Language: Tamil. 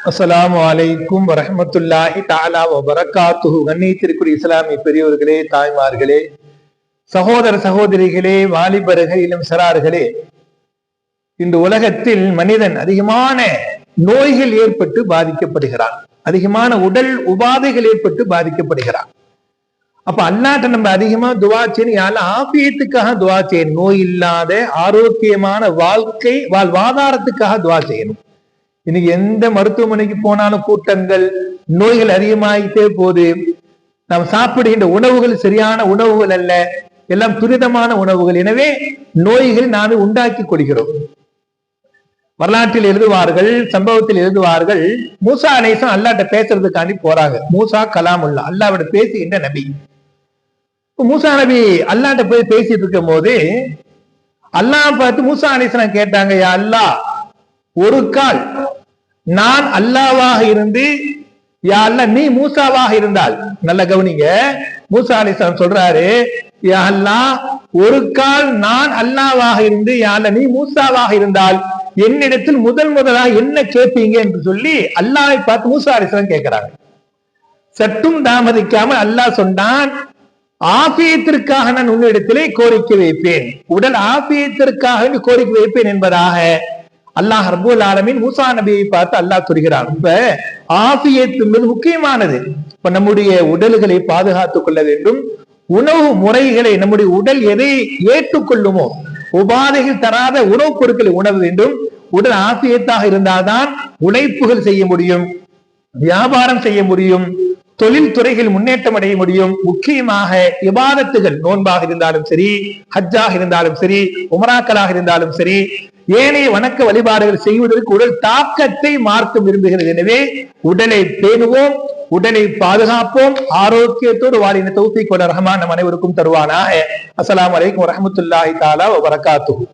அஸ்ஸலாமு அலைக்கும் வரஹ்மத்துல்லாஹி தஆலா வபரகாத்துஹு. கண்ணியத்திற்குரிய இஸ்லாமிய பெரியோர்களே, தாய்மார்களே, சகோதர சகோதரிகளே, வாலிபர்களே, இளம் சிறார்களே, இந்த உலகத்தில் மனிதன் அதிகமான நோய்கள் ஏற்பட்டு பாதிக்கப்படுகிறான். அதிகமான உடல் உபாதைகள் ஏற்பட்டு பாதிக்கப்படுகிறான். அப்ப அல்லாஹ்ட்ட நம்ம அதிகமா துவா செய்யணும். யாரெல்லாம் ஆபியத்துக்காக துவா செய்யணும். நோய் இல்லாத ஆரோக்கியமான வாழ்க்கை வாழ்வாதாரத்துக்காக துவா செய்யணும். இன்னைக்கு எந்த மருத்துவமனைக்கு போனாலும் கூட்டங்கள், நோய்கள் அதிகமாயிட்டே போகுது. நாம் சாப்பிடுகின்ற உணவுகள் சரியான உணவுகள் அல்ல, எல்லாம் துரிதமான உணவுகள். எனவே நோய்கள் நாமே உண்டாக்கி கொள்கிறோம். வரலாற்றில் எழுதுவார்கள், சம்பவத்தில் எழுதுவார்கள், மூசா அலைஹிஸ்ஸலாம் அல்லாஹ்ட்ட பேசுறதுக்காண்டி போறாங்க. மூசா கலாமுல்லா, அல்லாஹ்விட பேசுகின்ற நபி. மூசா நபி அல்லாஹ்ட்ட போய் பேசிட்டு இருக்கும் போது அல்லாஹ் பார்த்து மூசா அலைஹிஸ்ஸலாம் கேட்டாங்க, யா அல்லாஹ், ஒரு கால் நான் அல்லாவாக இருந்து, யா அல்லாஹ் நீ மூசாவாக இருந்தால். நல்ல கவனிங்க, மூசா அலைஹிஸ்ஸலாம் சொல்றாரு, யா அல்லாஹ், ஒரு கால் நான் அல்லாவாக இருந்து, யா அல்லாஹ் நீ மூசாவாக இருந்தால் என்னிடத்தில் முதலாக என்ன கேட்பீங்க என்று சொல்லி அல்லாஹ்வை பார்த்து மூசா அலைஹிஸ்ஸலாம் கேட்கிறாங்க. சற்றும் தாமதிக்காமல் அல்லாஹ் சொன்னான், ஆபியத்திற்காக நான் உன்னிடத்திலே கோரிக்கை வைப்பேன், உடல் ஆபியத்திற்காக கோரிக்கை வைப்பேன் என்பதாக அல்லாஹ் ரப்பல் ஆலமீன் மூசா நபியை பார்த்து அல்லாஹ் சொல்கிறான். இப்ப ஆபியத் என்பது முக்கியமானது. இப்ப நம்முடைய உடல்களை பாதுகாத்துக் கொள்ள வேண்டும். உணவு முறைகளை, நம்முடைய உடல் எதை ஏற்றுக்கொள்ளுமோ, உபாதைகள் தராத உணவுப் பொருட்களை உணர வேண்டும். உடல் ஆபியத்தாக இருந்தால்தான் உழைப்புகள் செய்ய முடியும், வியாபாரம் செய்ய முடியும், தொழில் துறைகள் முன்னேற்றம் அடைய முடியும். முக்கியமாக இபாதத்துகள், நோன்பாக இருந்தாலும் சரி, ஹஜ்ஜாக இருந்தாலும் சரி, உமராக்களாக இருந்தாலும் சரி, ஏனைய வணக்க வழிபாடுகள் செய்வதற்கு உடல் தாக்கத்தை மார்க்க விரும்புகிறது. எனவே உடலை பேணுவோம், உடலை பாதுகாப்போம், ஆரோக்கியத்தோடு வாழின தௌஃபீக் வல்ல ரஹ்மான் நம் அனைவருக்கும் தருவானாக. அஸ்ஸலாமு அலைக்கும் வரஹ்மத்துல்லாஹி தஆலா வபரகாத்துஹு.